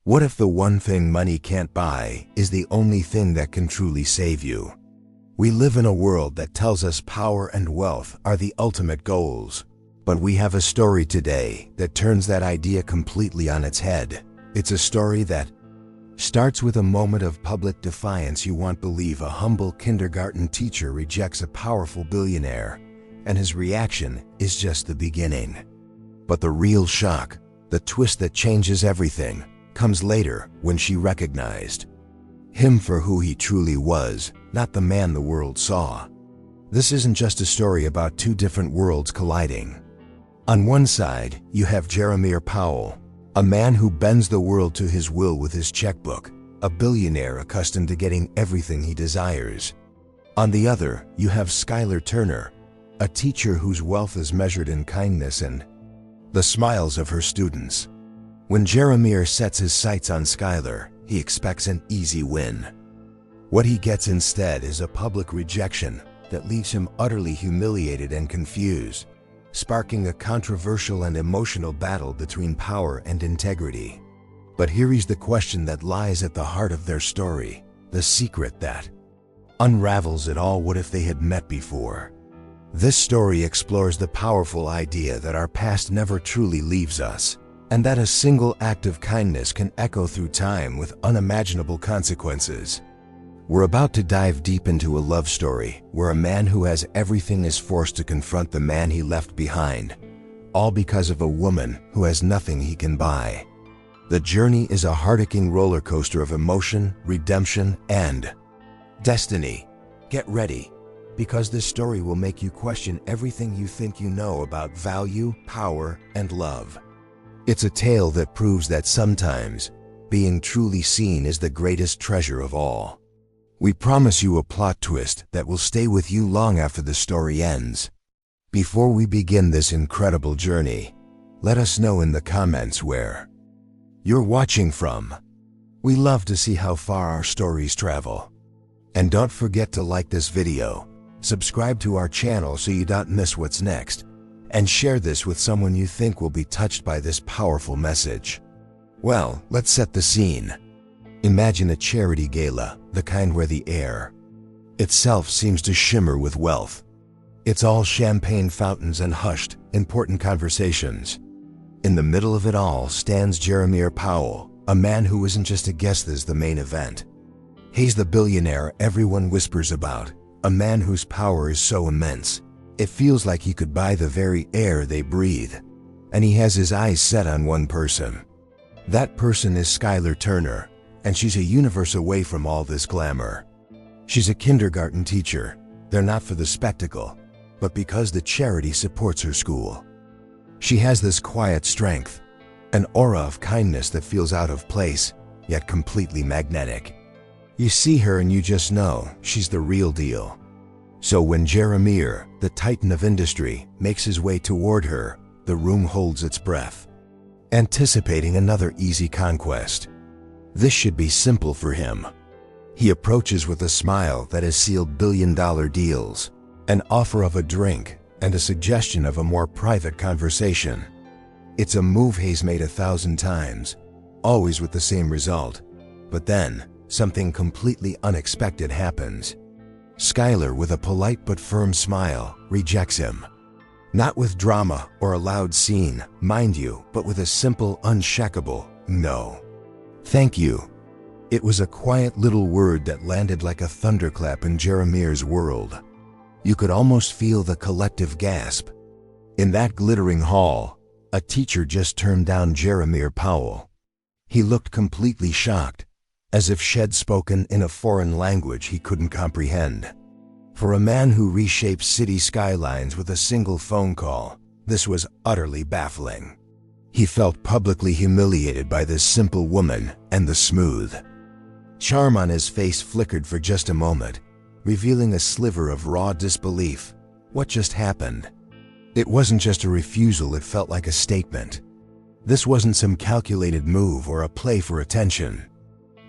What if the one thing money can't buy is the only thing that can truly save you? We live in a world that tells us power and wealth are the ultimate goals. But we have a story today that turns that idea completely on its head. It's a story that starts with a moment of public defiance. You won't believe a humble kindergarten teacher rejects a powerful billionaire, and his reaction is just the beginning. But the real shock, the twist that changes everything, comes later when she recognized him for who he truly was, not the man the world saw. This isn't just a story about two different worlds colliding. On one side, you have Jeremiah Powell, a man who bends the world to his will with his checkbook, a billionaire accustomed to getting everything he desires. On the other, you have Skylar Turner, a teacher whose wealth is measured in kindness and the smiles of her students. When Jeremiah sets his sights on Skylar, he expects an easy win. What he gets instead is a public rejection that leaves him utterly humiliated and confused, sparking a controversial and emotional battle between power and integrity. But here is the question that lies at the heart of their story, the secret that unravels it all. What if they had met before? This story explores the powerful idea that our past never truly leaves us, and that a single act of kindness can echo through time with unimaginable consequences. We're about to dive deep into a love story where a man who has everything is forced to confront the man he left behind, all because of a woman who has nothing he can buy. The journey is a heart-aching roller coaster of emotion, redemption, and destiny. Get ready, because this story will make you question everything you think you know about value, power, and love. It's a tale that proves that sometimes being truly seen is the greatest treasure of all. We promise you a plot twist that will stay with you long after the story ends. Before we begin this incredible journey, let us know in the comments where you're watching from. We love to see how far our stories travel. And don't forget to like this video, subscribe to our channel so you don't miss what's next, and share this with someone you think will be touched by this powerful message. Well, let's set the scene. Imagine a charity gala, the kind where the air itself seems to shimmer with wealth. It's all champagne fountains and hushed, important conversations. In the middle of it all stands Jeremiah Powell, a man who isn't just a guest as the main event. He's the billionaire everyone whispers about, a man whose power is so immense, it feels like he could buy the very air they breathe. And he has his eyes set on one person. That person is Skylar Turner, and she's a universe away from all this glamour. She's a kindergarten teacher. They're not for the spectacle, but because the charity supports her school. She has this quiet strength, an aura of kindness that feels out of place, yet completely magnetic. You see her and you just know she's the real deal. So when Jeremiah, the titan of industry, makes his way toward her, the room holds its breath, anticipating another easy conquest. This should be simple for him. He approaches with a smile that has sealed billion-dollar deals, an offer of a drink, and a suggestion of a more private conversation. It's a move he's made 1,000 times, always with the same result. But then, something completely unexpected happens. Skylar, with a polite but firm smile, rejects him. Not with drama or a loud scene, mind you, but with a simple, unshakable no. Thank you. It was a quiet little word that landed like a thunderclap in Jeremiah's world. You could almost feel the collective gasp. In that glittering hall, a teacher just turned down Jeremiah Powell. He looked completely shocked, as if she'd spoken in a foreign language he couldn't comprehend. For a man who reshapes city skylines with a single phone call, this was utterly baffling. He felt publicly humiliated by this simple woman, and the smooth charm on his face flickered for just a moment, revealing a sliver of raw disbelief. What just happened? It wasn't just a refusal, it felt like a statement. This wasn't some calculated move or a play for attention.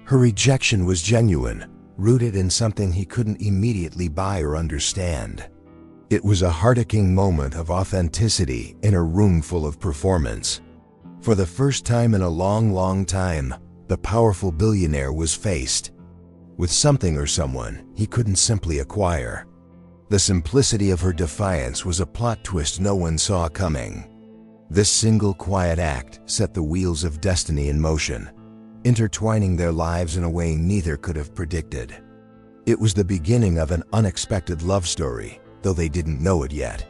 Her rejection was genuine, rooted in something he couldn't immediately buy or understand. It was a heart-aching moment of authenticity in a room full of performance. For the first time in a long, long time, the powerful billionaire was faced with something or someone he couldn't simply acquire. The simplicity of her defiance was a plot twist no one saw coming. This single quiet act set the wheels of destiny in motion, intertwining their lives in a way neither could have predicted. It was the beginning of an unexpected love story, though they didn't know it yet.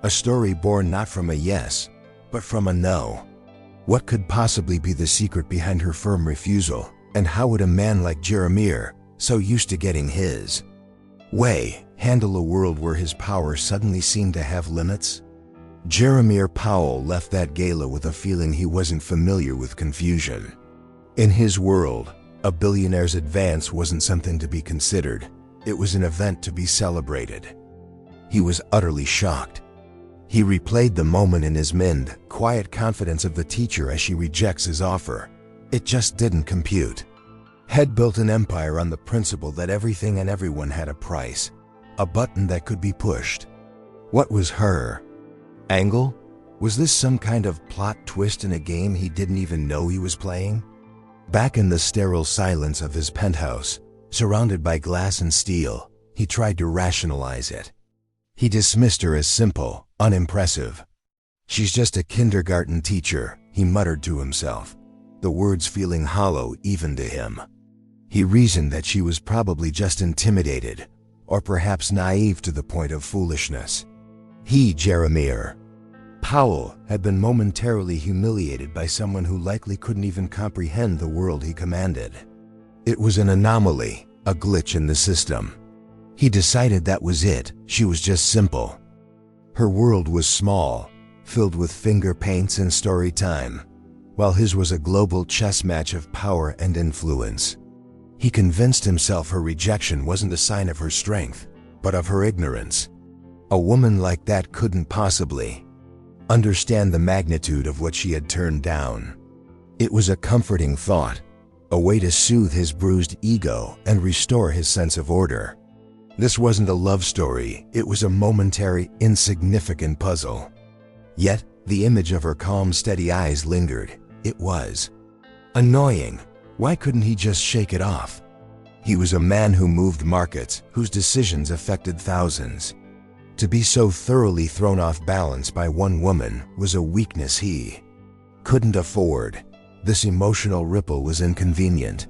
A story born not from a yes, but from a no. What could possibly be the secret behind her firm refusal, and how would a man like Jeremiah, so used to getting his way, handle a world where his power suddenly seemed to have limits? Jeremiah Powell left that gala with a feeling he wasn't familiar with: confusion. In his world, a billionaire's advance wasn't something to be considered, it was an event to be celebrated. He was utterly shocked. He replayed the moment in his mind, quiet confidence of the teacher as she rejects his offer. It just didn't compute. Had built an empire on the principle that everything and everyone had a price, a button that could be pushed. What was her angle? Was this some kind of plot twist in a game he didn't even know he was playing? Back in the sterile silence of his penthouse, surrounded by glass and steel, he tried to rationalize it. He dismissed her as simple, unimpressive. "She's just a kindergarten teacher," he muttered to himself, the words feeling hollow even to him. He reasoned that she was probably just intimidated, or perhaps naive to the point of foolishness. He, Jeremiah Powell, had been momentarily humiliated by someone who likely couldn't even comprehend the world he commanded. It was an anomaly, a glitch in the system. He decided that was it, she was just simple. Her world was small, filled with finger paints and story time, while his was a global chess match of power and influence. He convinced himself her rejection wasn't a sign of her strength, but of her ignorance. A woman like that couldn't possibly understand the magnitude of what she had turned down. It was a comforting thought, a way to soothe his bruised ego and restore his sense of order. This wasn't a love story, it was a momentary, insignificant puzzle. Yet, the image of her calm, steady eyes lingered. It was annoying. Why couldn't he just shake it off? He was a man who moved markets, whose decisions affected thousands. To be so thoroughly thrown off balance by one woman was a weakness he couldn't afford. This emotional ripple was inconvenient.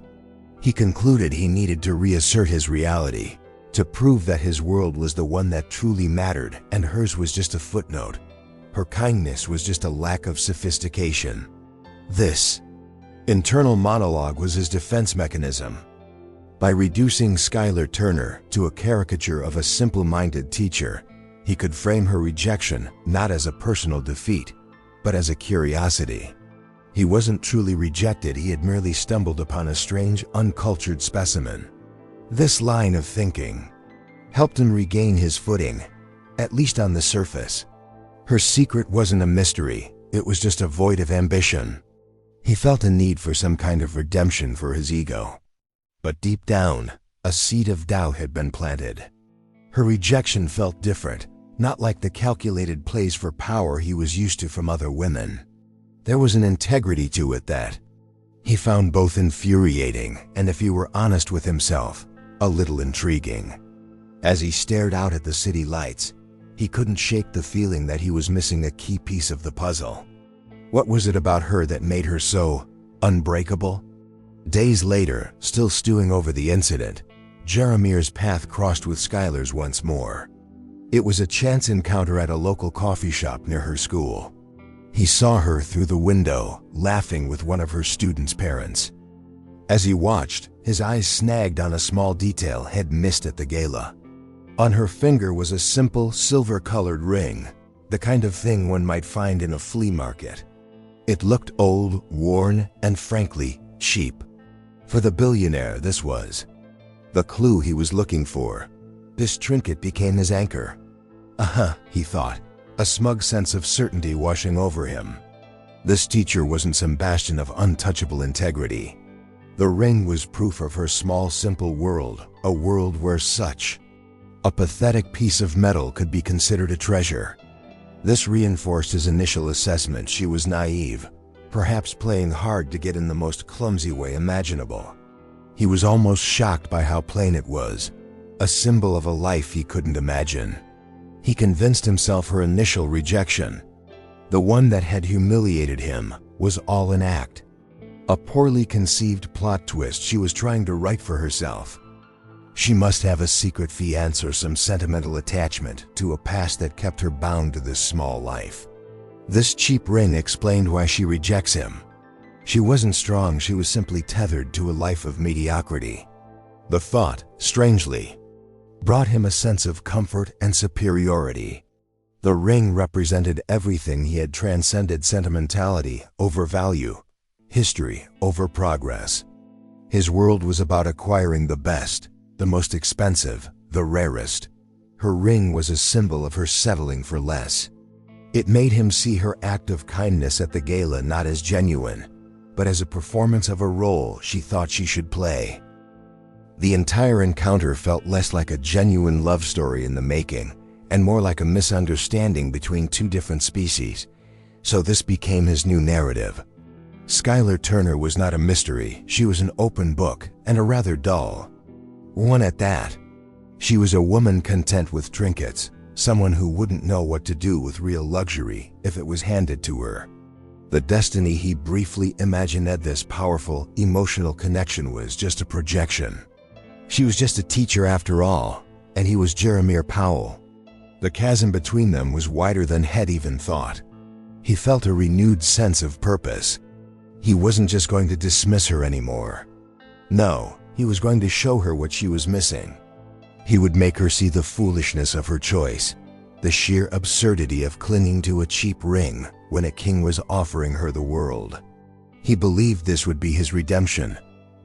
He concluded he needed to reassert his reality, to prove that his world was the one that truly mattered and hers was just a footnote. Her kindness was just a lack of sophistication. This internal monologue was his defense mechanism. By reducing Skylar Turner to a caricature of a simple-minded teacher, he could frame her rejection not as a personal defeat, but as a curiosity. He wasn't truly rejected, he had merely stumbled upon a strange, uncultured specimen. This line of thinking helped him regain his footing, at least on the surface. Her secret wasn't a mystery, it was just a void of ambition. He felt a need for some kind of redemption for his ego. But deep down, a seed of doubt had been planted. Her rejection felt different, not like the calculated plays for power he was used to from other women. There was an integrity to it that he found both infuriating and, if he were honest with himself, a little intriguing. As he stared out at the city lights, he couldn't shake the feeling that he was missing a key piece of the puzzle. What was it about her that made her so unbreakable? Days later, still stewing over the incident, Jeremiah's path crossed with Skylar's once more. It was a chance encounter at a local coffee shop near her school. He saw her through the window, laughing with one of her students' parents. As he watched, his eyes snagged on a small detail he'd missed at the gala. On her finger was a simple, silver-colored ring, the kind of thing one might find in a flea market. It looked old, worn, and frankly, cheap. For the billionaire, this was the clue he was looking for. This trinket became his anchor. He thought, a smug sense of certainty washing over him. This teacher wasn't some bastion of untouchable integrity. The ring was proof of her small, simple world, a world where such a pathetic piece of metal could be considered a treasure. This reinforced his initial assessment. She was naive. perhaps playing hard to get in the most clumsy way imaginable. He was almost shocked by how plain it was, a symbol of a life he couldn't imagine. He convinced himself her initial rejection, the one that had humiliated him, was all an act, a poorly conceived plot twist she was trying to write for herself. She must have a secret fiancé or some sentimental attachment to a past that kept her bound to this small life. This cheap ring explained why she rejects him. She wasn't strong, she was simply tethered to a life of mediocrity. The thought, strangely, brought him a sense of comfort and superiority. The ring represented everything he had transcended: sentimentality over value, history over progress. His world was about acquiring the best, the most expensive, the rarest. Her ring was a symbol of her settling for less. It made him see her act of kindness at the gala not as genuine, but as a performance of a role she thought she should play. The entire encounter felt less like a genuine love story in the making, and more like a misunderstanding between two different species. So this became his new narrative. Skylar Turner was not a mystery, she was an open book, and a rather dull one at that. She was a woman content with trinkets, someone who wouldn't know what to do with real luxury if it was handed to her. The destiny he briefly imagined at this powerful, emotional connection was just a projection. She was just a teacher after all, and he was Jeremiah Powell. The chasm between them was wider than had even thought. He felt a renewed sense of purpose. He wasn't just going to dismiss her anymore. No, he was going to show her what she was missing. He would make her see the foolishness of her choice, the sheer absurdity of clinging to a cheap ring when a king was offering her the world. He believed this would be his redemption,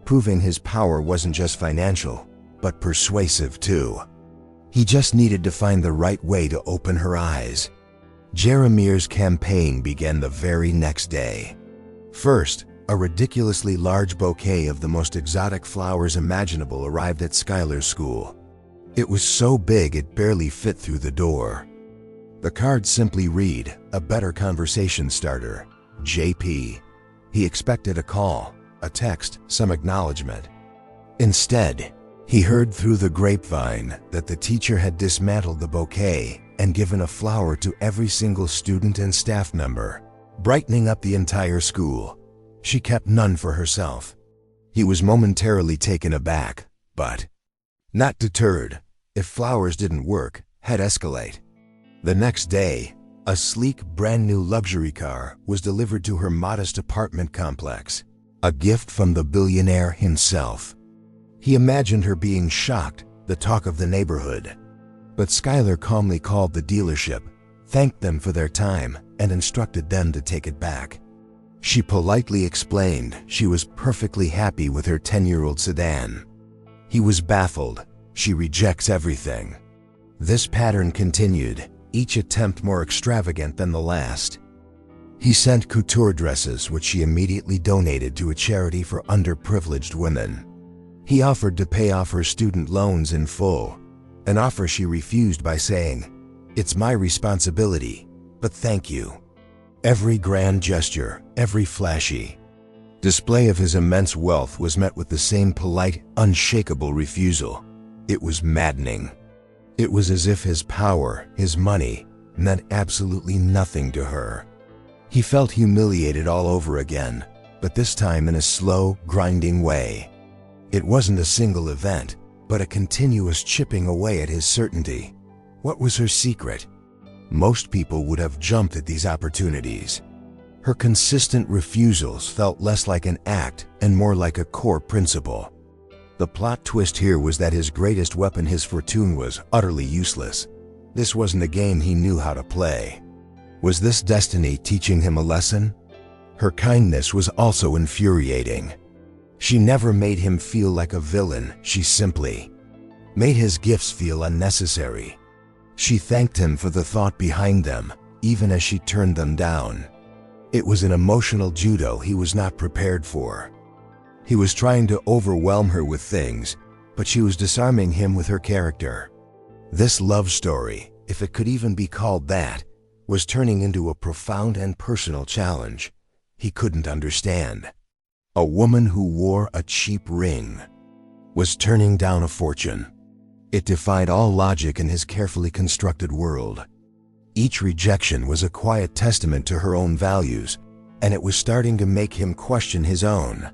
proving his power wasn't just financial, but persuasive too. He just needed to find the right way to open her eyes. Jeremiah's campaign began the very next day. First, a ridiculously large bouquet of the most exotic flowers imaginable arrived at Skylar's school. It was so big it barely fit through the door. The card simply read, "A better conversation starter, JP." He expected a call, a text, some acknowledgement. Instead, he heard through the grapevine that the teacher had dismantled the bouquet and given a flower to every single student and staff member, brightening up the entire school. She kept none for herself. He was momentarily taken aback, but not deterred. If flowers didn't work, he'd escalate. The next day, a sleek, brand-new luxury car was delivered to her modest apartment complex, a gift from the billionaire himself. He imagined her being shocked, the talk of the neighborhood. But Skylar calmly called the dealership, thanked them for their time, and instructed them to take it back. She politely explained she was perfectly happy with her 10-year-old sedan. He was baffled. She rejects everything. This pattern continued, each attempt more extravagant than the last. He sent couture dresses which she immediately donated to a charity for underprivileged women. He offered to pay off her student loans in full, an offer she refused by saying, "It's my responsibility, but thank you." Every grand gesture, every flashy display of his immense wealth was met with the same polite, unshakable refusal. It was maddening. It was as if his power, his money, meant absolutely nothing to her. He felt humiliated all over again, but this time in a slow, grinding way. It wasn't a single event, but a continuous chipping away at his certainty. What was her secret? Most people would have jumped at these opportunities. Her consistent refusals felt less like an act and more like a core principle. The plot twist here was that his greatest weapon, his fortune, was utterly useless. This wasn't a game he knew how to play. Was this destiny teaching him a lesson? Her kindness was also infuriating. She never made him feel like a villain, she simply made his gifts feel unnecessary. She thanked him for the thought behind them, even as she turned them down. It was an emotional judo he was not prepared for. He was trying to overwhelm her with things, but she was disarming him with her character. This love story, if it could even be called that, was turning into a profound and personal challenge. he couldn't understand. A woman who wore a cheap ring was turning down a fortune. It defied all logic in his carefully constructed world. Each rejection was a quiet testament to her own values, and it was starting to make him question his own.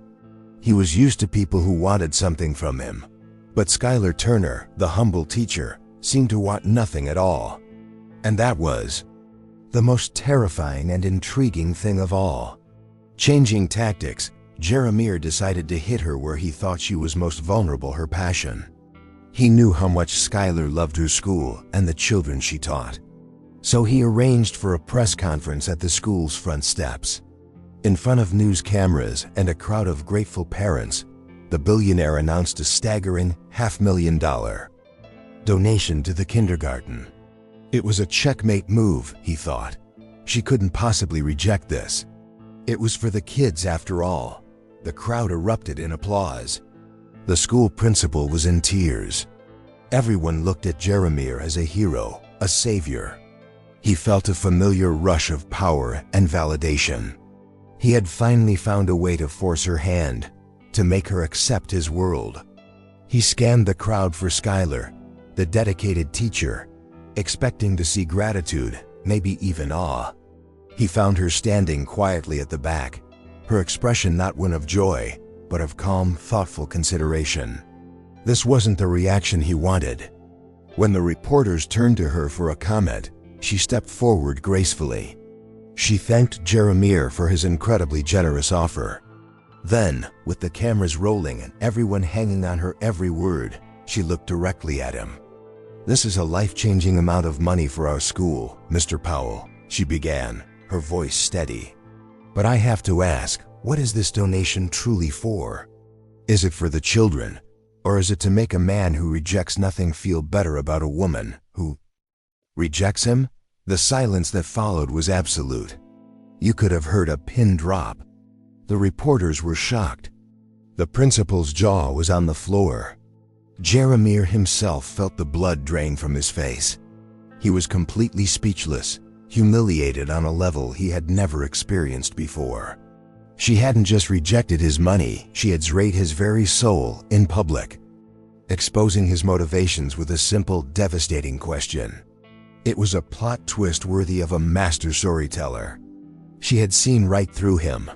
He was used to people who wanted something from him, but Skylar Turner, the humble teacher, seemed to want nothing at all. And that was the most terrifying and intriguing thing of all. Changing tactics, Jeremiah decided to hit her where he thought she was most vulnerable, her passion. He knew how much Skylar loved her school and the children she taught. So he arranged for a press conference at the school's front steps. In front of news cameras and a crowd of grateful parents, the billionaire announced a staggering $500,000 donation to the kindergarten. It was a checkmate move, he thought. She couldn't possibly reject this. It was for the kids after all. The crowd erupted in applause. The school principal was in tears. Everyone looked at Jeremiah as a hero, a savior. He felt a familiar rush of power and validation. He had finally found a way to force her hand, to make her accept his world. He scanned the crowd for Skylar, the dedicated teacher, expecting to see gratitude, maybe even awe. He found her standing quietly at the back, her expression not one of joy, but of calm, thoughtful consideration. This wasn't the reaction he wanted. When the reporters turned to her for a comment, she stepped forward gracefully. She thanked Jeremiah for his incredibly generous offer. Then, with the cameras rolling and everyone hanging on her every word, she looked directly at him. "This is a life-changing amount of money for our school, Mr. Powell," she began, her voice steady. "But I have to ask, what is this donation truly for? Is it for the children, or is it to make a man who rejects nothing feel better about a woman who rejects him?" The silence that followed was absolute. You could have heard a pin drop. The reporters were shocked. The principal's jaw was on the floor. Jeremiah himself felt the blood drain from his face. He was completely speechless, humiliated on a level he had never experienced before. She hadn't just rejected his money, she had betrayed his very soul in public, exposing his motivations with a simple, devastating question. It was a plot twist worthy of a master storyteller. She had seen right through him.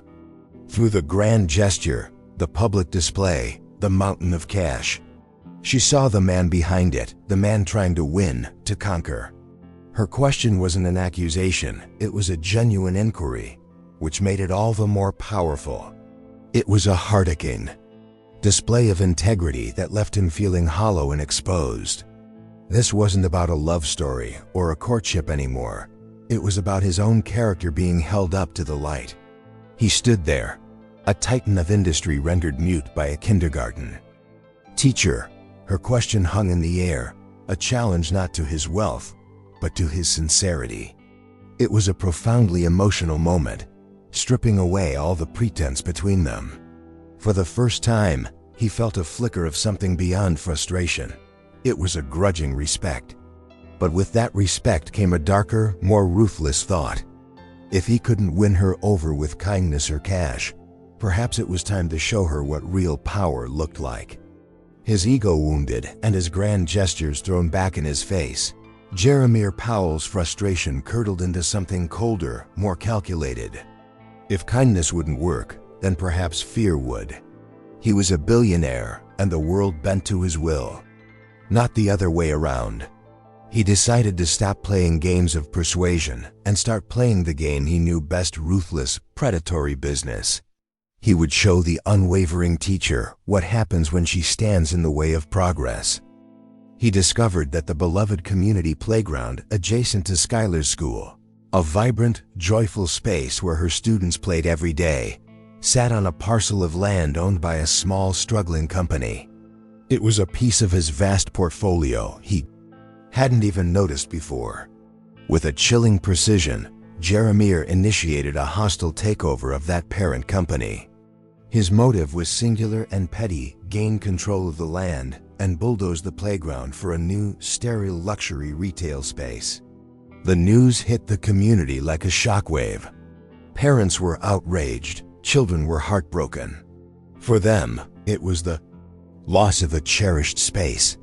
Through the grand gesture, the public display, the mountain of cash. She saw the man behind it, the man trying to win, to conquer. Her question wasn't an accusation, it was a genuine inquiry, which made it all the more powerful. It was a heart-aching display of integrity that left him feeling hollow and exposed. This wasn't about a love story or a courtship anymore. It was about his own character being held up to the light. He stood there, a titan of industry rendered mute by a kindergarten teacher. Her question hung in the air, a challenge not to his wealth, but to his sincerity. It was a profoundly emotional moment, stripping away all the pretense between them. For the first time, he felt a flicker of something beyond frustration. It was a grudging respect. But with that respect came a darker, more ruthless thought. If he couldn't win her over with kindness or cash, perhaps it was time to show her what real power looked like. His ego wounded and his grand gestures thrown back in his face, Jeremiah Powell's frustration curdled into something colder, more calculated. If kindness wouldn't work, then perhaps fear would. He was a billionaire, and the world bent to his will. Not the other way around. He decided to stop playing games of persuasion and start playing the game he knew best: ruthless, predatory business. He would show the unwavering teacher what happens when she stands in the way of progress. He discovered that the beloved community playground adjacent to Skylar's school, a vibrant, joyful space where her students played every day, sat on a parcel of land owned by a small, struggling company. It was a piece of his vast portfolio he hadn't even noticed before. With a chilling precision, Jeremiah initiated a hostile takeover of that parent company. His motive was singular and petty: gain control of the land and bulldoze the playground for a new, sterile luxury retail space. The news hit the community like a shockwave. Parents were outraged, children were heartbroken. For them, it was the loss of a cherished space.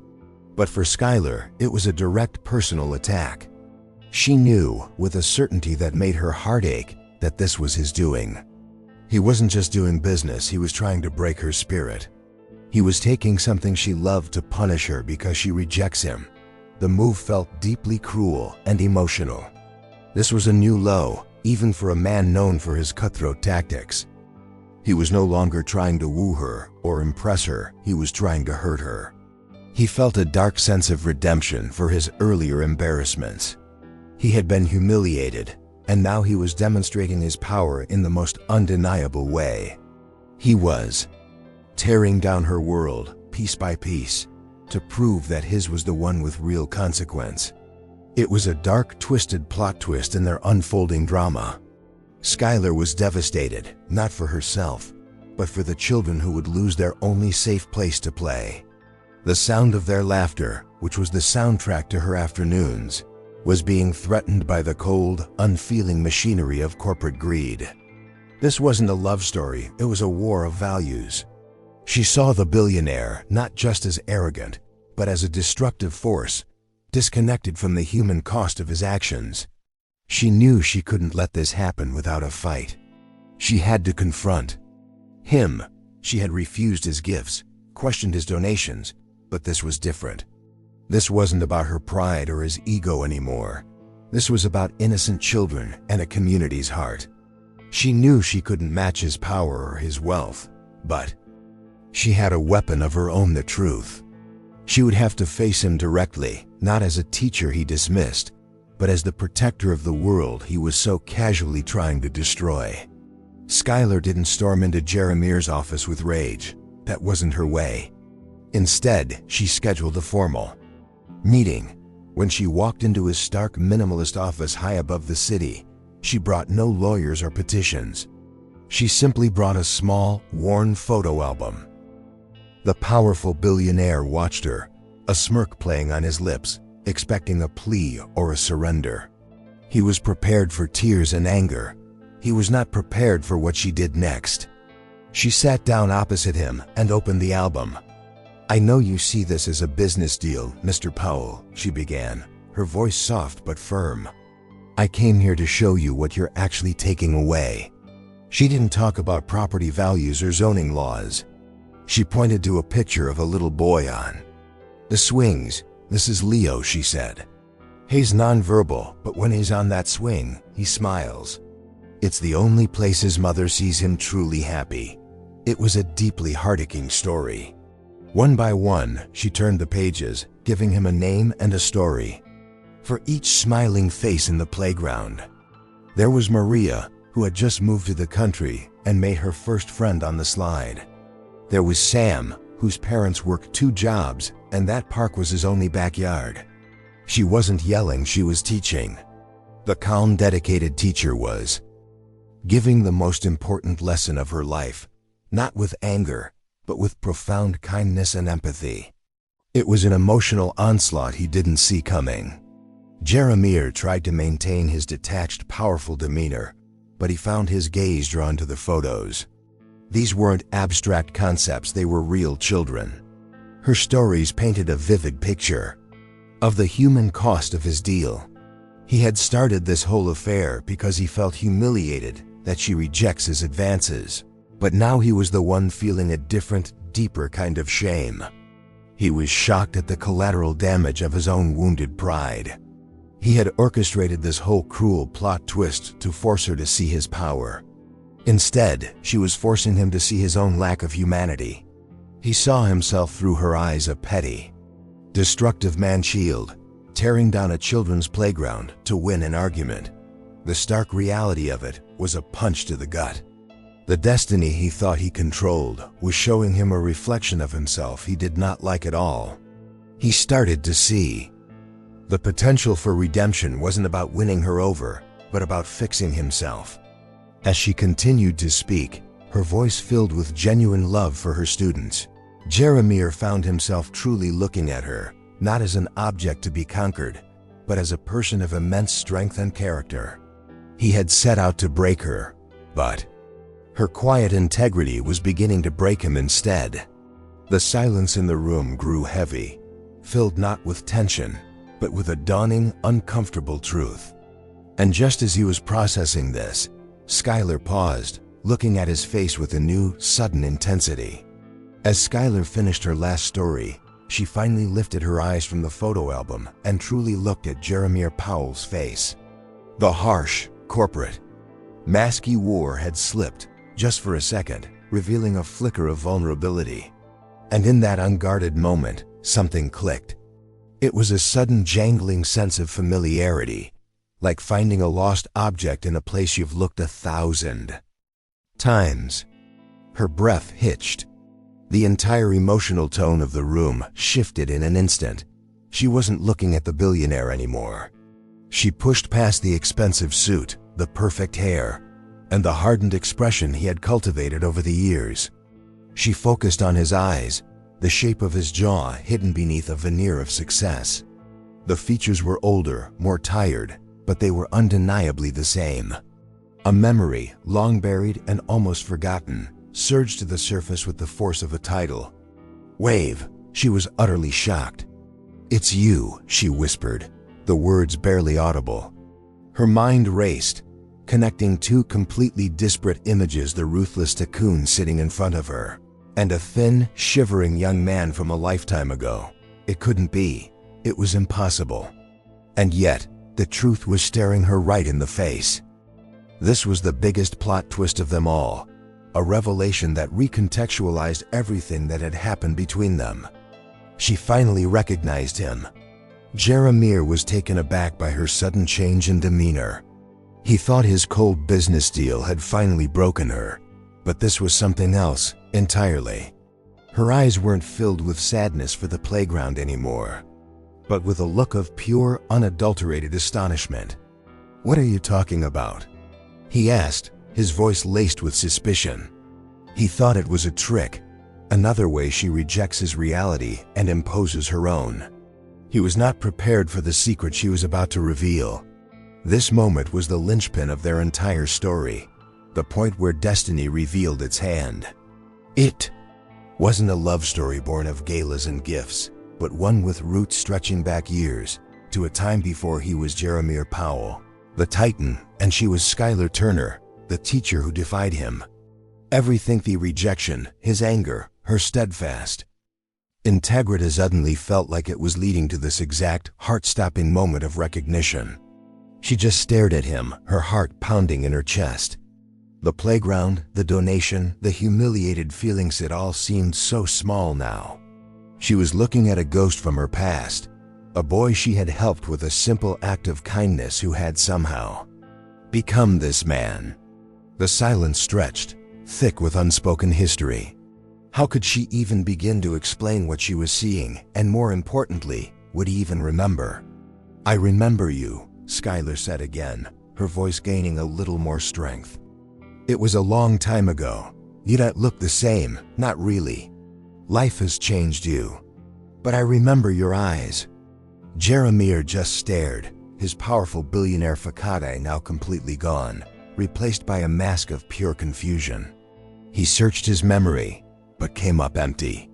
But for Skylar, it was a direct personal attack. She knew, with a certainty that made her heart ache, that this was his doing. He wasn't just doing business, he was trying to break her spirit. He was taking something she loved to punish her because she rejects him. The move felt deeply cruel and emotional. This was a new low, even for a man known for his cutthroat tactics. He was no longer trying to woo her or impress her, he was trying to hurt her. He felt a dark sense of redemption for his earlier embarrassments. He had been humiliated, and now he was demonstrating his power in the most undeniable way. He was tearing down her world, piece by piece, to prove that his was the one with real consequence. It was a dark, twisted plot twist in their unfolding drama. Skylar was devastated, not for herself, but for the children who would lose their only safe place to play. The sound of their laughter, which was the soundtrack to her afternoons, was being threatened by the cold, unfeeling machinery of corporate greed. This wasn't a love story, it was a war of values. She saw the billionaire not just as arrogant, but as a destructive force, disconnected from the human cost of his actions. She knew she couldn't let this happen without a fight. She had to confront him. She had refused his gifts, questioned his donations, but this was different. This wasn't about her pride or his ego anymore. This was about innocent children and a community's heart. She knew she couldn't match his power or his wealth, but she had a weapon of her own, the truth. She would have to face him directly, not as a teacher he dismissed, but as the protector of the world he was so casually trying to destroy. Skylar didn't storm into Jeremiah's office with rage. That wasn't her way. Instead, she scheduled a formal meeting. When she walked into his stark minimalist office high above the city, she brought no lawyers or petitions. She simply brought a small, worn photo album. The powerful billionaire watched her, a smirk playing on his lips, expecting a plea or a surrender. He was prepared for tears and anger. He was not prepared for what she did next. She sat down opposite him and opened the album. "I know you see this as a business deal, Mr. Powell," she began, her voice soft but firm. "I came here to show you what you're actually taking away." She didn't talk about property values or zoning laws. She pointed to a picture of a little boy on the swings. "This is Leo," she said. "He's nonverbal, but when he's on that swing, he smiles. It's the only place his mother sees him truly happy." It was a deeply heart-aching story. One by one, she turned the pages, giving him a name and a story. For each smiling face in the playground, there was Maria, who had just moved to the country and made her first friend on the slide. There was Sam, whose parents worked 2 jobs, and that park was his only backyard. She wasn't yelling, she was teaching. The calm, dedicated teacher was giving the most important lesson of her life, not with anger, but with profound kindness and empathy. It was an emotional onslaught he didn't see coming. Jeremiah tried to maintain his detached, powerful demeanor, but he found his gaze drawn to the photos. These weren't abstract concepts, they were real children. Her stories painted a vivid picture of the human cost of his deal. He had started this whole affair because he felt humiliated that she rejects his advances. But now he was the one feeling a different, deeper kind of shame. He was shocked at the collateral damage of his own wounded pride. He had orchestrated this whole cruel plot twist to force her to see his power. Instead, she was forcing him to see his own lack of humanity. He saw himself through her eyes, a petty, destructive man-child, tearing down a children's playground to win an argument. The stark reality of it was a punch to the gut. The destiny he thought he controlled was showing him a reflection of himself he did not like at all. He started to see the potential for redemption wasn't about winning her over, but about fixing himself. As she continued to speak, her voice filled with genuine love for her students, Jeremiah found himself truly looking at her, not as an object to be conquered, but as a person of immense strength and character. He had set out to break her, But her quiet integrity was beginning to break him instead. The silence in the room grew heavy, filled not with tension, but with a dawning, uncomfortable truth. And just as he was processing this, Skylar paused, looking at his face with a new, sudden intensity. As Skylar finished her last story, she finally lifted her eyes from the photo album and truly looked at Jeremiah Powell's face. The harsh, corporate mask he wore had slipped, just for a second, revealing a flicker of vulnerability. And in that unguarded moment, something clicked. It was a sudden jangling sense of familiarity, like finding a lost object in a place you've looked 1,000 times. Her breath hitched. The entire emotional tone of the room shifted in an instant. She wasn't looking at the billionaire anymore. She pushed past the expensive suit, the perfect hair, and the hardened expression he had cultivated over the years. She focused on his eyes, the shape of his jaw hidden beneath a veneer of success. The features were older, more tired, but they were undeniably the same. A memory, long buried and almost forgotten, surged to the surface with the force of a tidal wave. She was utterly shocked. "It's you," she whispered, the words barely audible. Her mind raced, connecting two completely disparate images: the ruthless tycoon sitting in front of her, and a thin, shivering young man from a lifetime ago. It couldn't be. It was impossible. And yet, the truth was staring her right in the face. This was the biggest plot twist of them all, a revelation that recontextualized everything that had happened between them. She finally recognized him. Jeremiah was taken aback by her sudden change in demeanor. He thought his cold business deal had finally broken her, but this was something else entirely. Her eyes weren't filled with sadness for the playground anymore, but with a look of pure, unadulterated astonishment. "What are you talking about?" he asked, his voice laced with suspicion. He thought it was a trick, another way she rejects his reality and imposes her own. He was not prepared for the secret she was about to reveal. This moment was the linchpin of their entire story, the point where destiny revealed its hand. It wasn't a love story born of galas and gifts, but one with roots stretching back years, to a time before he was Jeremiah Powell, the Titan, and she was Skylar Turner, the teacher who defied him. Everything: the rejection, his anger, her steadfast integrity suddenly felt like it was leading to this exact, heart-stopping moment of recognition. She just stared at him, her heart pounding in her chest. The playground, the donation, the humiliated feelings, it all seemed so small now. She was looking at a ghost from her past, a boy she had helped with a simple act of kindness who had somehow become this man. The silence stretched, thick with unspoken history. How could she even begin to explain what she was seeing, and more importantly, would he even remember? "I remember you," Skylar said again, her voice gaining a little more strength. "It was a long time ago. You don't look the same, not really. Life has changed you. But I remember your eyes." Jeremiah just stared, his powerful billionaire facade now completely gone, replaced by a mask of pure confusion. He searched his memory, but came up empty.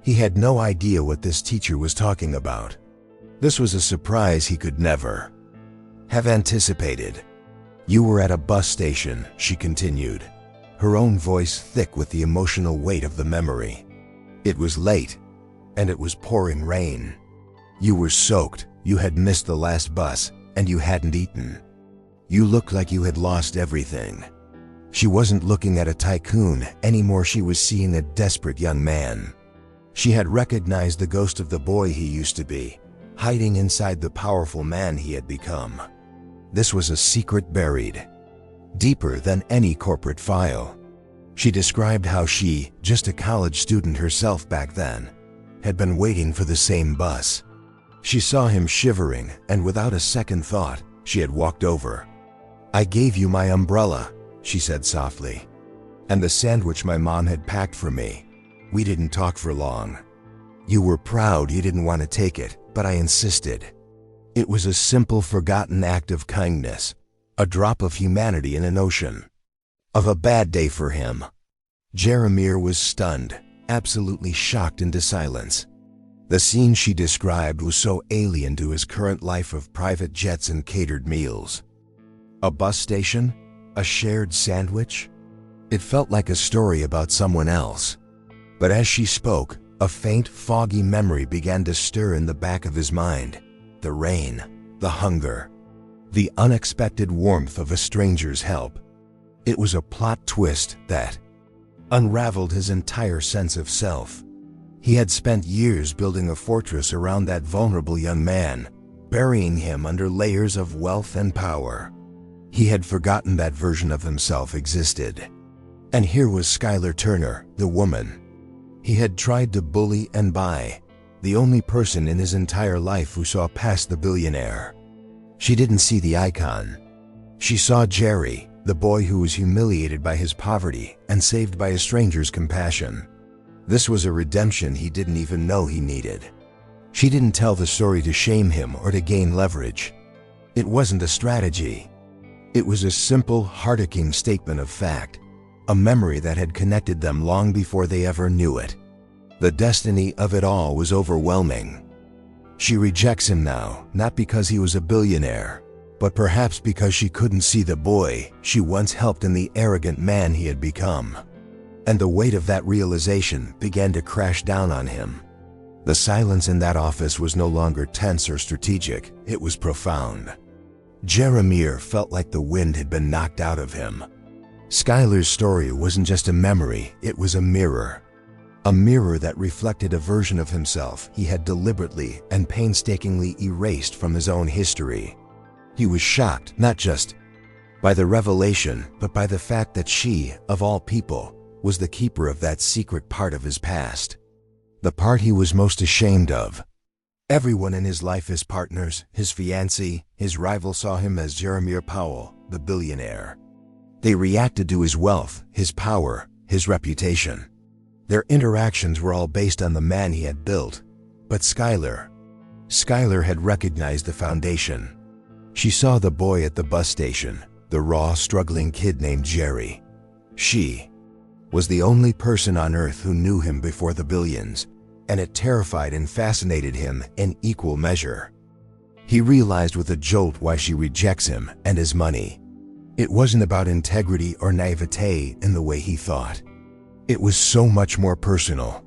He had no idea what this teacher was talking about. This was a surprise he could never have anticipated. "You were at a bus station," she continued, her own voice thick with the emotional weight of the memory. "It was late, and it was pouring rain. You were soaked, you had missed the last bus, and you hadn't eaten. You looked like you had lost everything." She wasn't looking at a tycoon anymore, she was seeing a desperate young man. She had recognized the ghost of the boy he used to be, hiding inside the powerful man he had become. This was a secret buried deeper than any corporate file. She described how she, just a college student herself back then, had been waiting for the same bus. She saw him shivering, and without a second thought, she had walked over. "I gave you my umbrella," she said softly, "and the sandwich my mom had packed for me. We didn't talk for long. You were proud you didn't want to take it, but I insisted. It was a simple, forgotten act of kindness, a drop of humanity in an ocean of a bad day for him. Jeremiah was stunned, absolutely shocked into silence. The scene she described was so alien to his current life of private jets and catered meals. A bus station? A shared sandwich? It felt like a story about someone else. But as she spoke, a faint, foggy memory began to stir in the back of his mind. The rain, the hunger, the unexpected warmth of a stranger's help. It was a plot twist that unraveled his entire sense of self. He had spent years building a fortress around that vulnerable young man, burying him under layers of wealth and power. He had forgotten that version of himself existed. And here was Skylar Turner, the woman he had tried to bully and buy, the only person in his entire life who saw past the billionaire. She didn't see the icon. She saw Jerry, the boy who was humiliated by his poverty and saved by a stranger's compassion. This was a redemption he didn't even know he needed. She didn't tell the story to shame him or to gain leverage. It wasn't a strategy. It was a simple, heart-aching statement of fact, a memory that had connected them long before they ever knew it. The destiny of it all was overwhelming. She rejects him now, not because he was a billionaire, but perhaps because she couldn't see the boy she once helped and the arrogant man he had become. And the weight of that realization began to crash down on him. The silence in that office was no longer tense or strategic, it was profound. Jeremiah felt like the wind had been knocked out of him. Skylar's story wasn't just a memory, it was a mirror. A mirror that reflected a version of himself he had deliberately and painstakingly erased from his own history. He was shocked, not just by the revelation, but by the fact that she, of all people, was the keeper of that secret part of his past. The part he was most ashamed of. Everyone in his life, his partners, his fiancée, his rival saw him as Jeremiah Powell, the billionaire. They reacted to his wealth, his power, his reputation. Their interactions were all based on the man he had built. But Skylar had recognized the foundation. She saw the boy at the bus station, the raw, struggling kid named Jerry. She was the only person on earth who knew him before the billions, and it terrified and fascinated him in equal measure. He realized with a jolt why she rejects him and his money. It wasn't about integrity or naivete in the way he thought. It was so much more personal.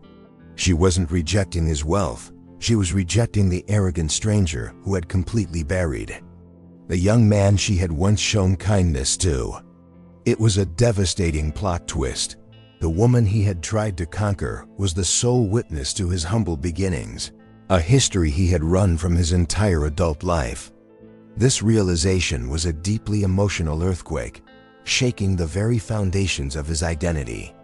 She wasn't rejecting his wealth, she was rejecting the arrogant stranger who had completely buried the young man she had once shown kindness to. It was a devastating plot twist. The woman he had tried to conquer was the sole witness to his humble beginnings, a history he had run from his entire adult life. This realization was a deeply emotional earthquake, shaking the very foundations of his identity.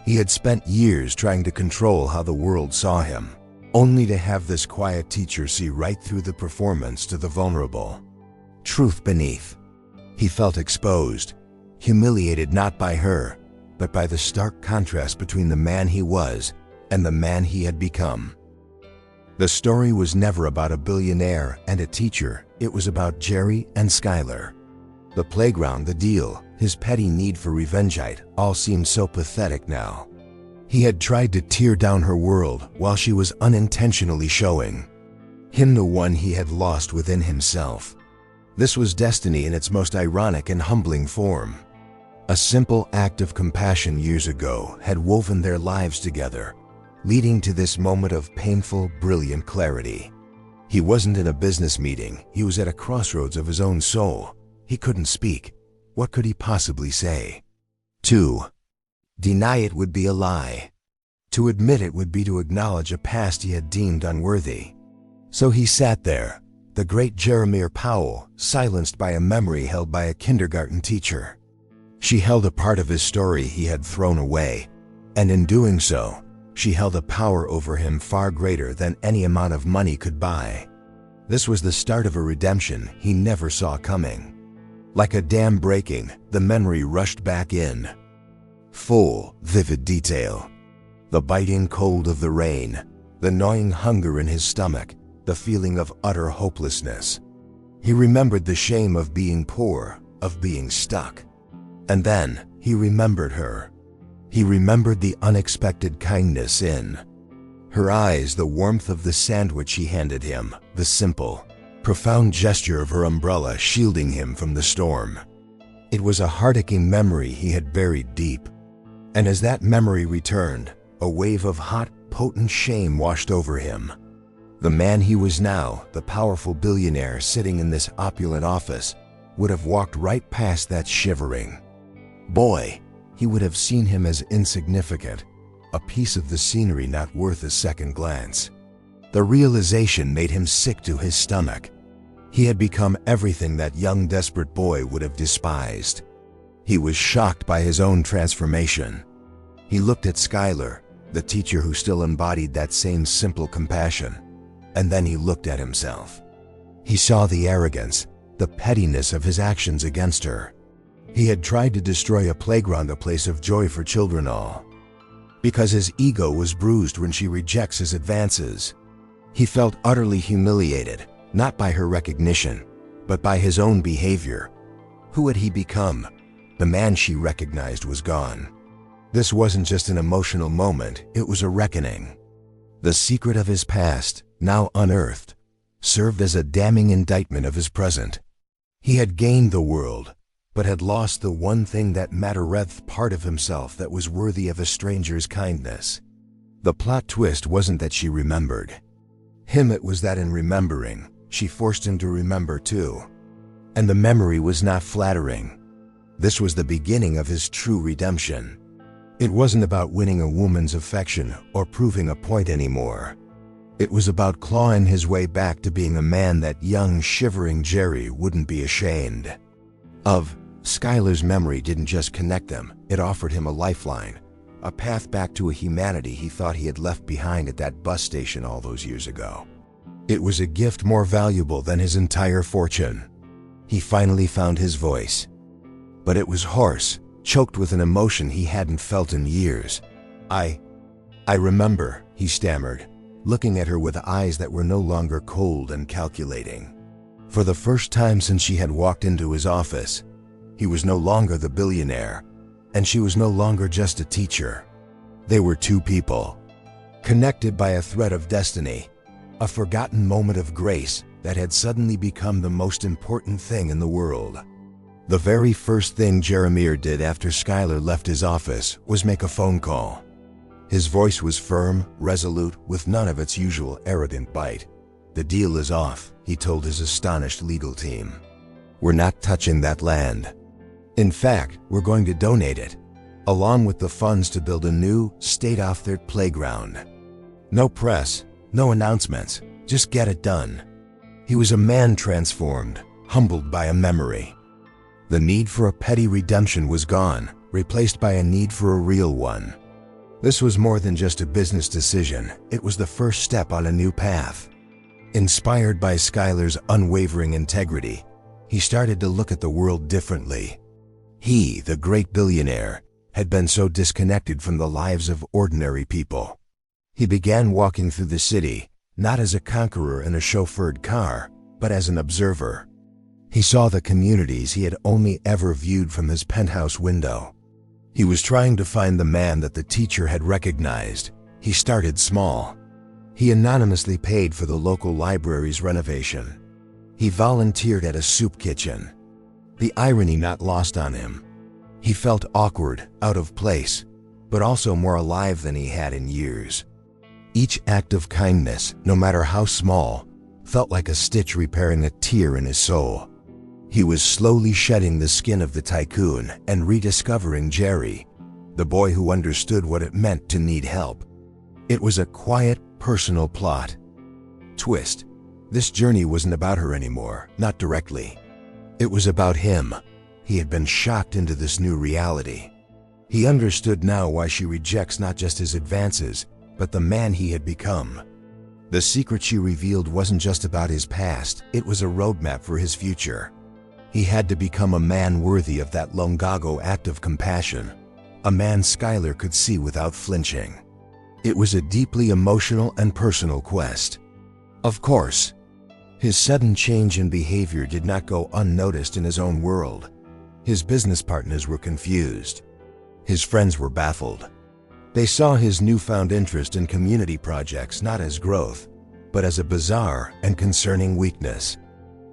He had spent years trying to control how the world saw him, only to have this quiet teacher see right through the performance to the vulnerable. Truth beneath. He felt exposed, humiliated not by her, but by the stark contrast between the man he was and the man he had become. The story was never about a billionaire and a teacher, it was about Jerry and Skylar. The playground, the deal, his petty need for revenge, all seemed so pathetic now. He had tried to tear down her world while she was unintentionally showing him the one he had lost within himself. This was destiny in its most ironic and humbling form. A simple act of compassion years ago had woven their lives together, leading to this moment of painful, brilliant clarity. He wasn't in a business meeting, he was at a crossroads of his own soul. He couldn't speak. What could he possibly say? To deny it would be a lie. To admit it would be to acknowledge a past he had deemed unworthy. So he sat there, the great Jeremiah Powell, silenced by a memory held by a kindergarten teacher. She held a part of his story he had thrown away, and in doing so, she held a power over him far greater than any amount of money could buy. This was the start of a redemption he never saw coming. Like a dam breaking, the memory rushed back in. Full, vivid detail. The biting cold of the rain, the gnawing hunger in his stomach, the feeling of utter hopelessness. He remembered the shame of being poor, of being stuck. And then, he remembered her. He remembered the unexpected kindness in her eyes, the warmth of the sandwich she handed him, the simple, profound gesture of her umbrella shielding him from the storm. It was a heart-aching memory he had buried deep. And as that memory returned, a wave of hot, potent shame washed over him. The man he was now, the powerful billionaire sitting in this opulent office, would have walked right past that shivering boy. He would have seen him as insignificant, a piece of the scenery not worth a second glance. The realization made him sick to his stomach. He had become everything that young, desperate boy would have despised. He was shocked by his own transformation. He looked at Skylar, the teacher who still embodied that same simple compassion, and then he looked at himself. He saw the arrogance, the pettiness of his actions against her. He had tried to destroy a playground, a place of joy for children all, because his ego was bruised when she rejects his advances. He felt utterly humiliated, not by her recognition, but by his own behavior. Who had he become? The man she recognized was gone. This wasn't just an emotional moment, it was a reckoning. The secret of his past, now unearthed, served as a damning indictment of his present. He had gained the world, but had lost the one thing that mattered, part of himself that was worthy of a stranger's kindness. The plot twist wasn't that she remembered him, it was that in remembering, she forced him to remember too. And the memory was not flattering. This was the beginning of his true redemption. It wasn't about winning a woman's affection or proving a point anymore. It was about clawing his way back to being a man that young, shivering Jerry wouldn't be ashamed of. Skylar's memory didn't just connect them, it offered him a lifeline, a path back to a humanity he thought he had left behind at that bus station all those years ago. It was a gift more valuable than his entire fortune. He finally found his voice. But it was hoarse, choked with an emotion he hadn't felt in years. I remember, he stammered, looking at her with eyes that were no longer cold and calculating. For the first time since she had walked into his office, he was no longer the billionaire, and she was no longer just a teacher. They were two people, connected by a thread of destiny, a forgotten moment of grace that had suddenly become the most important thing in the world. The very first thing Jeremiah did after Skylar left his office was make a phone call. His voice was firm, resolute, with none of its usual arrogant bite. "The deal is off," he told his astonished legal team. "We're not touching that land. In fact, we're going to donate it, along with the funds to build a new, state-of-the-art playground. No press, no announcements, just get it done." He was a man transformed, humbled by a memory. The need for a petty redemption was gone, replaced by a need for a real one. This was more than just a business decision, it was the first step on a new path. Inspired by Skylar's unwavering integrity, he started to look at the world differently. He, the great billionaire, had been so disconnected from the lives of ordinary people. He began walking through the city, not as a conqueror in a chauffeured car, but as an observer. He saw the communities he had only ever viewed from his penthouse window. He was trying to find the man that the teacher had recognized. He started small. He anonymously paid for the local library's renovation. He volunteered at a soup kitchen. The irony not lost on him. He felt awkward, out of place, but also more alive than he had in years. Each act of kindness, no matter how small, felt like a stitch repairing a tear in his soul. He was slowly shedding the skin of the tycoon and rediscovering Jerry, the boy who understood what it meant to need help. It was a quiet, personal plot twist. This journey wasn't about her anymore, not directly. It was about him. He had been shocked into this new reality. He understood now why she rejects not just his advances, but the man he had become. The secret she revealed wasn't just about his past, it was a roadmap for his future. He had to become a man worthy of that Longago act of compassion, a man Skylar could see without flinching. It was a deeply emotional and personal quest. Of course, his sudden change in behavior did not go unnoticed in his own world. His business partners were confused. His friends were baffled. They saw his newfound interest in community projects not as growth, but as a bizarre and concerning weakness.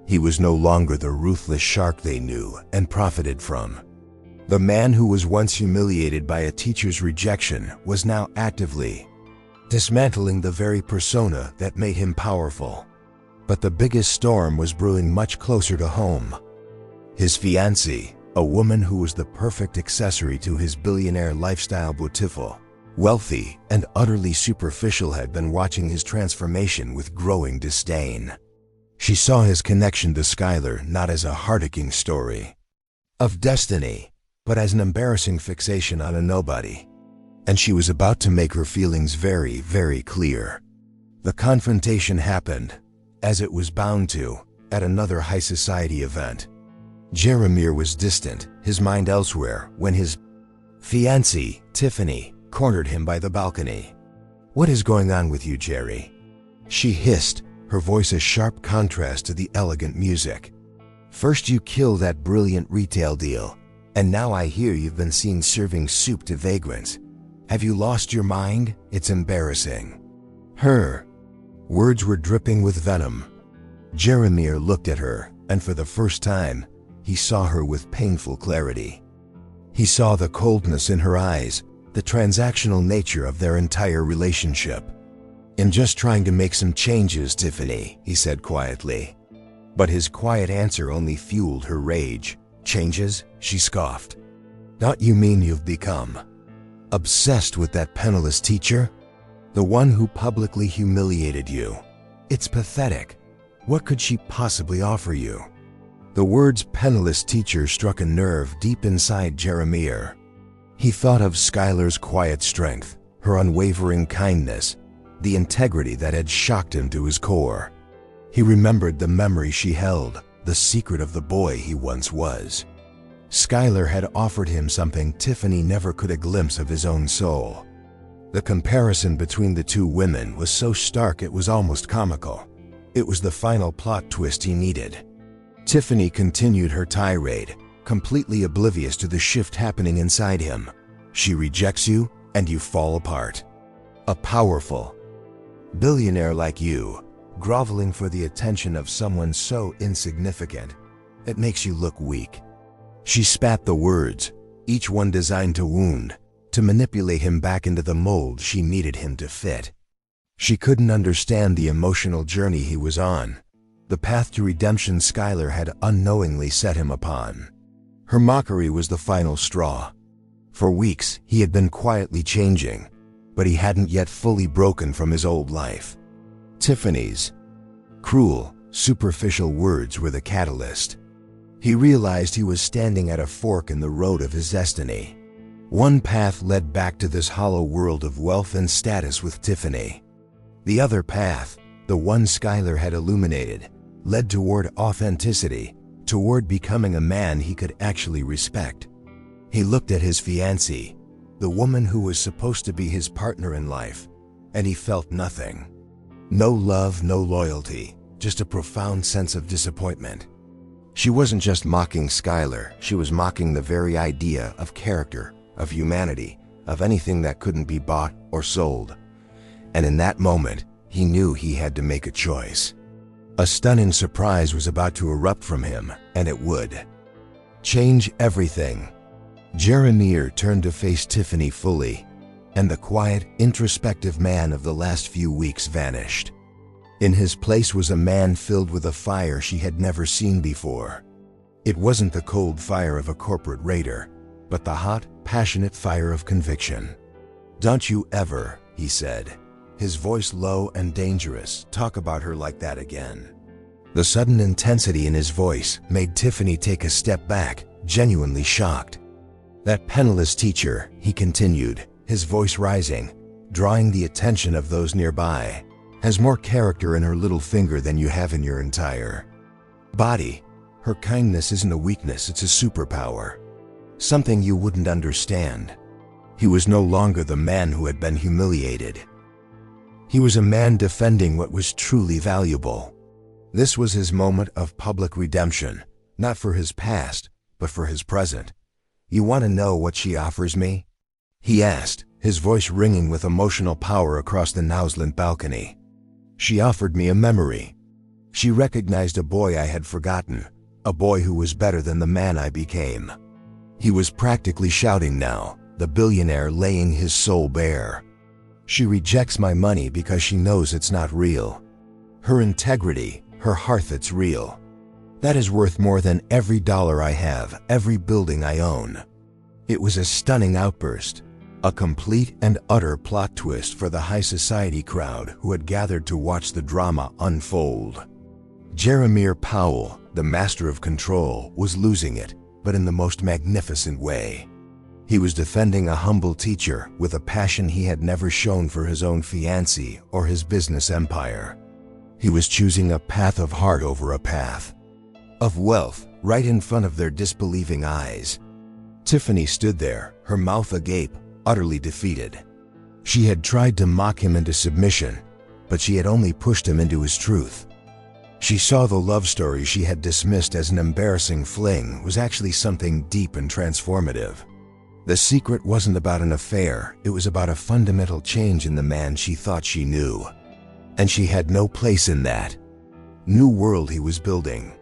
He was no longer the ruthless shark they knew and profited from. The man who was once humiliated by a teacher's rejection was now actively dismantling the very persona that made him powerful. But the biggest storm was brewing much closer to home. His fiancée, a woman who was the perfect accessory to his billionaire lifestyle, beautiful, wealthy, and utterly superficial, had been watching his transformation with growing disdain. She saw his connection to Skylar not as a heart-aching story of destiny, but as an embarrassing fixation on a nobody. And she was about to make her feelings very, very clear. The confrontation happened, as it was bound to, at another high society event. Jeremiah was distant, his mind elsewhere, when his fiancée, Tiffany, cornered him by the balcony. "What is going on with you, Jerry?" she hissed, her voice a sharp contrast to the elegant music. "First you killed that brilliant retail deal, and now I hear you've been seen serving soup to vagrants. Have you lost your mind? It's embarrassing." Her words were dripping with venom. Jeremiah looked at her, and for the first time, he saw her with painful clarity. He saw the coldness in her eyes, the transactional nature of their entire relationship. "I'm just trying to make some changes, Tiffany," he said quietly. But his quiet answer only fueled her rage. "Changes?" she scoffed. "Don't you mean you've become obsessed with that penniless teacher? The one who publicly humiliated you? It's pathetic. What could she possibly offer you?" The words "penniless teacher" struck a nerve deep inside Jeremiah. He thought of Skylar's quiet strength, her unwavering kindness, the integrity that had shocked him to his core. He remembered the memory she held, the secret of the boy he once was. Skylar had offered him something Tiffany never could, a glimpse of his own soul. The comparison between the two women was so stark it was almost comical. It was the final plot twist he needed. Tiffany continued her tirade, completely oblivious to the shift happening inside him. "She rejects you, and you fall apart. A powerful billionaire like you, groveling for the attention of someone so insignificant, it makes you look weak." She spat the words, each one designed to wound, to manipulate him back into the mold she needed him to fit. She couldn't understand the emotional journey he was on, the path to redemption Skylar had unknowingly set him upon. Her mockery was the final straw. For weeks, he had been quietly changing, but he hadn't yet fully broken from his old life. Tiffany's cruel, superficial words were the catalyst. He realized he was standing at a fork in the road of his destiny. One path led back to this hollow world of wealth and status with Tiffany. The other path, the one Skylar had illuminated, led toward authenticity, toward becoming a man he could actually respect. He looked at his fiancée, the woman who was supposed to be his partner in life, and he felt nothing. No love, no loyalty, just a profound sense of disappointment. She wasn't just mocking Skylar, she was mocking the very idea of character, of humanity, of anything that couldn't be bought or sold. And in that moment, he knew he had to make a choice. A stunning surprise was about to erupt from him, and it would change everything. Jeremiah turned to face Tiffany fully, and the quiet, introspective man of the last few weeks vanished. In his place was a man filled with a fire she had never seen before. It wasn't the cold fire of a corporate raider, but the hot, passionate fire of conviction. "Don't you ever," he said, his voice low and dangerous, "talk about her like that again." The sudden intensity in his voice made Tiffany take a step back, genuinely shocked. "That penniless teacher," he continued, his voice rising, drawing the attention of those nearby, "has more character in her little finger than you have in your entire body. Her kindness isn't a weakness, it's a superpower. Something you wouldn't understand." He was no longer the man who had been humiliated. He was a man defending what was truly valuable. This was his moment of public redemption, not for his past, but for his present. You want to know what she offers me?" he asked, his voice ringing with emotional power across the Nausland balcony. "She offered me a memory. She recognized a boy I had forgotten, a boy who was better than the man I became." He was practically shouting now, the billionaire laying his soul bare. "She rejects my money because she knows it's not real. Her integrity, her heart that's real. That is worth more than every dollar I have, every building I own." It was a stunning outburst, a complete and utter plot twist for the high society crowd who had gathered to watch the drama unfold. Jeremiah Powell, the master of control, was losing it, but in the most magnificent way. He was defending a humble teacher with a passion he had never shown for his own fiancée or his business empire. He was choosing a path of heart over a path of wealth right in front of their disbelieving eyes. Tiffany stood there, her mouth agape, utterly defeated. She had tried to mock him into submission, but she had only pushed him into his truth. She saw the love story she had dismissed as an embarrassing fling was actually something deep and transformative. The secret wasn't about an affair, it was about a fundamental change in the man she thought she knew. And she had no place in that new world he was building.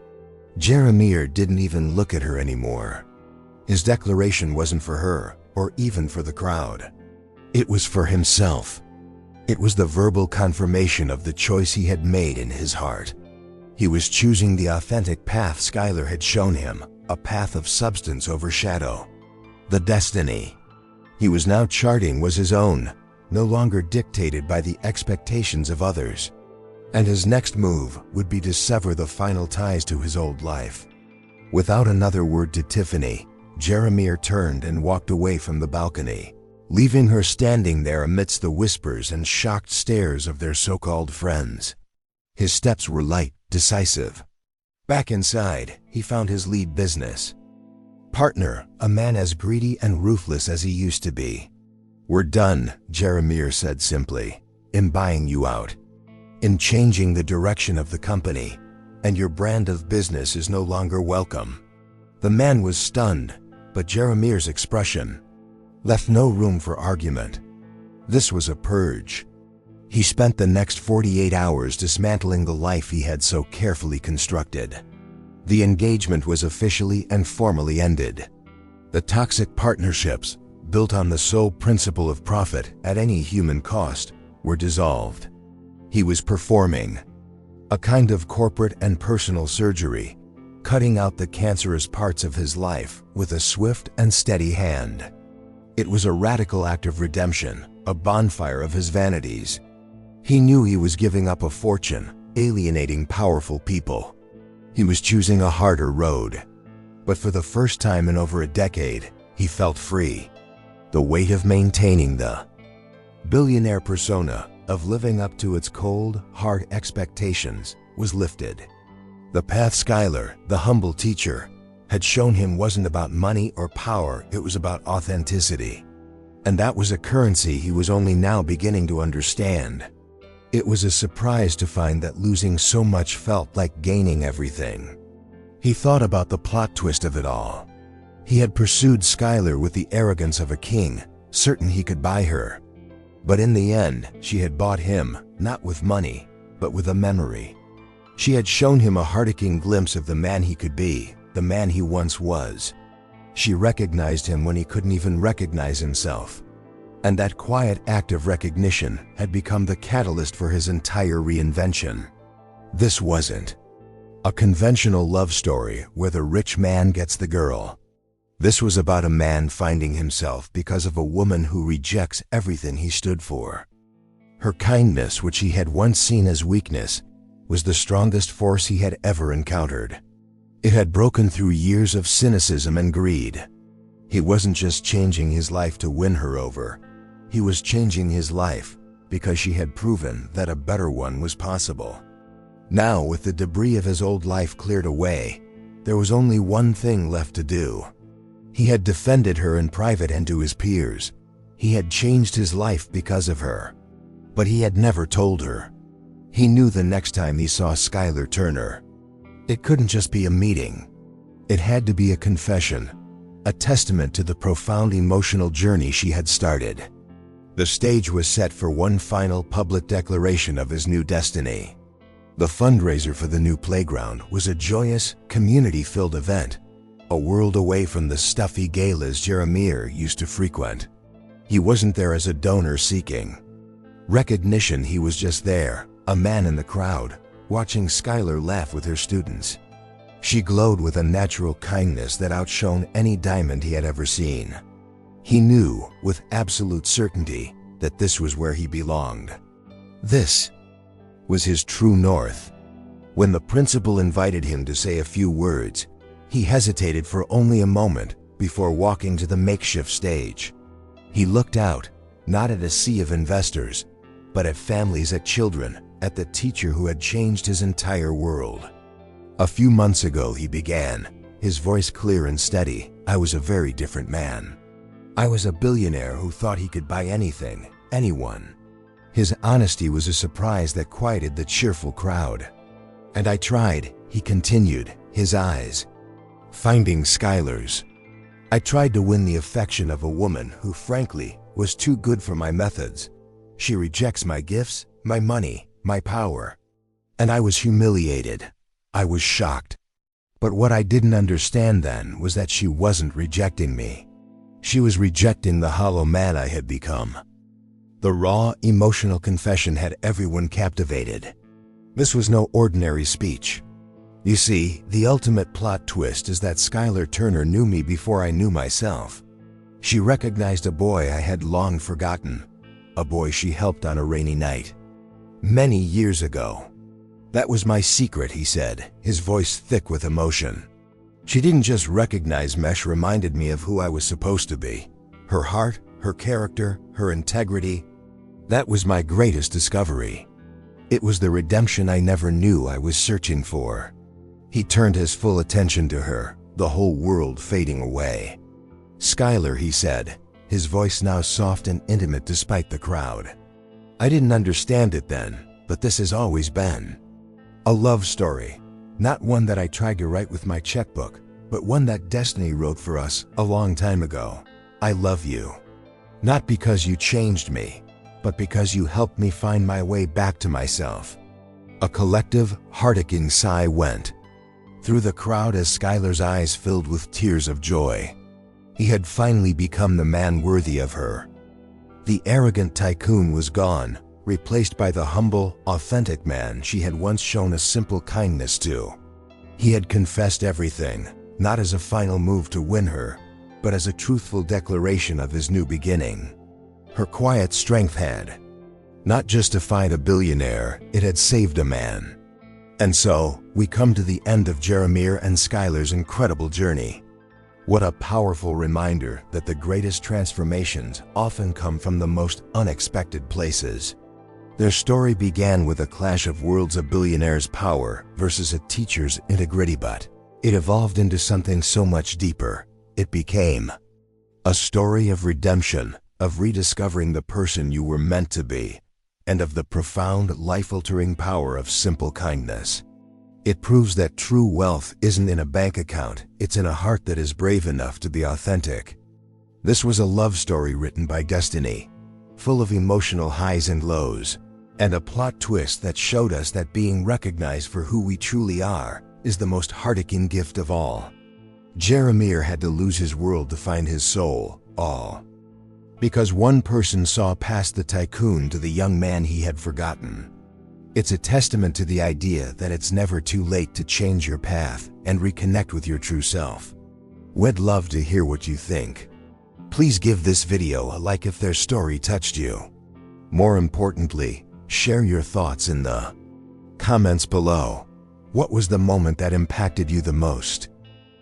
Jeremiah didn't even look at her anymore. His declaration wasn't for her, or even for the crowd. It was for himself. It was the verbal confirmation of the choice he had made in his heart. He was choosing the authentic path Skylar had shown him, a path of substance over shadow. The destiny he was now charting was his own, no longer dictated by the expectations of others. And his next move would be to sever the final ties to his old life. Without another word to Tiffany, Jeremiah turned and walked away from the balcony, leaving her standing there amidst the whispers and shocked stares of their so-called friends. His steps were light, decisive. Back inside, he found his lead business partner, a man as greedy and ruthless as he used to be. "We're done," Jeremiah said simply, "in buying you out, in changing the direction of the company, and your brand of business is no longer welcome." The man was stunned, but Jeremiah's expression left no room for argument. This was a purge. He spent the next 48 hours dismantling the life he had so carefully constructed. The engagement was officially and formally ended. The toxic partnerships, built on the sole principle of profit at any human cost, were dissolved. He was performing a kind of corporate and personal surgery, cutting out the cancerous parts of his life with a swift and steady hand. It was a radical act of redemption, a bonfire of his vanities. He knew he was giving up a fortune, alienating powerful people. He was choosing a harder road. But for the first time in over a decade, he felt free. The weight of maintaining the billionaire persona, of living up to its cold, hard expectations, was lifted. The path Skylar, the humble teacher, had shown him wasn't about money or power, it was about authenticity. And that was a currency he was only now beginning to understand. It was a surprise to find that losing so much felt like gaining everything. He thought about the plot twist of it all. He had pursued Skylar with the arrogance of a king, certain he could buy her. But in the end, she had bought him, not with money, but with a memory. She had shown him a heart-aching glimpse of the man he could be, the man he once was. She recognized him when he couldn't even recognize himself. And that quiet act of recognition had become the catalyst for his entire reinvention. This wasn't a conventional love story where the rich man gets the girl. This was about a man finding himself because of a woman who rejects everything he stood for. Her kindness, which he had once seen as weakness, was the strongest force he had ever encountered. It had broken through years of cynicism and greed. He wasn't just changing his life to win her over. He was changing his life because she had proven that a better one was possible. Now, with the debris of his old life cleared away, there was only one thing left to do. He had defended her in private and to his peers. He had changed his life because of her. But he had never told her. He knew the next time he saw Skylar Turner, it couldn't just be a meeting. It had to be a confession, a testament to the profound emotional journey she had started. The stage was set for one final public declaration of his new destiny. The fundraiser for the new playground was a joyous, community-filled event, a world away from the stuffy galas Jeremiah used to frequent. He wasn't there as a donor seeking recognition, he was just there, a man in the crowd, watching Skylar laugh with her students. She glowed with a natural kindness that outshone any diamond he had ever seen. He knew, with absolute certainty, that this was where he belonged. This was his true north. When the principal invited him to say a few words, he hesitated for only a moment before walking to the makeshift stage. He looked out, not at a sea of investors, but at families, at children, at the teacher who had changed his entire world. A few months ago, he began, his voice clear and steady. I was a very different man. I was a billionaire who thought he could buy anything, anyone. His honesty was a surprise that quieted the cheerful crowd. And I tried, he continued, his eyes finding Skylar's. I tried to win the affection of a woman who, frankly, was too good for my methods. She rejects my gifts, my money, my power. And I was humiliated. I was shocked. But what I didn't understand then was that she wasn't rejecting me. She was rejecting the hollow man I had become. The raw, emotional confession had everyone captivated. This was no ordinary speech. You see, the ultimate plot twist is that Skylar Turner knew me before I knew myself. She recognized a boy I had long forgotten, a boy she helped on a rainy night, many years ago. That was my secret, he said, his voice thick with emotion. She didn't just recognize me, she reminded me of who I was supposed to be. Her heart, her character, her integrity. That was my greatest discovery. It was the redemption I never knew I was searching for. He turned his full attention to her, the whole world fading away. Skylar, he said, his voice now soft and intimate despite the crowd. I didn't understand it then, but this has always been a love story, not one that I tried to write with my checkbook, but one that destiny wrote for us a long time ago. I love you. Not because you changed me, but because you helped me find my way back to myself. A collective, heart-aching sigh went through the crowd as Skylar's eyes filled with tears of joy. He had finally become the man worthy of her. The arrogant tycoon was gone, replaced by the humble, authentic man she had once shown a simple kindness to. He had confessed everything, not as a final move to win her, but as a truthful declaration of his new beginning. Her quiet strength had not just defied a billionaire, it had saved a man. And so, we come to the end of Jeremiah and Skylar's incredible journey. What a powerful reminder that the greatest transformations often come from the most unexpected places. Their story began with a clash of worlds: a billionaire's power versus a teacher's integrity, but it evolved into something so much deeper. It became a story of redemption, of rediscovering the person you were meant to be, and of the profound, life-altering power of simple kindness. It proves that true wealth isn't in a bank account, it's in a heart that is brave enough to be authentic. This was a love story written by destiny, full of emotional highs and lows, and a plot twist that showed us that being recognized for who we truly are is the most heart-aching gift of all. Jeremiah had to lose his world to find his soul, all because one person saw past the tycoon to the young man he had forgotten. It's a testament to the idea that it's never too late to change your path and reconnect with your true self. We'd love to hear what you think. Please give this video a like if their story touched you. More importantly, share your thoughts in the comments below. What was the moment that impacted you the most?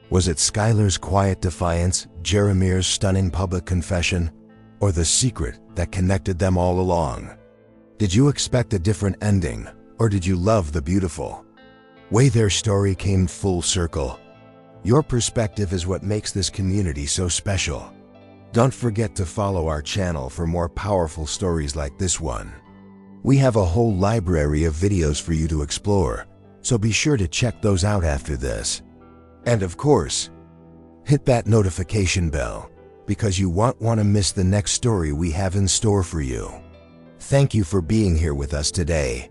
Was it Skylar's quiet defiance, Jeremiah's stunning public confession, or the secret that connected them all along? Did you expect a different ending, or did you love the beautiful way their story came full circle? Your perspective is what makes this community so special. Don't forget to follow our channel for more powerful stories like this one. We have a whole library of videos for you to explore, so be sure to check those out after this. And of course, Hit that notification bell because you won't want to miss the next story we have in store for you. Thank you for being here with us today.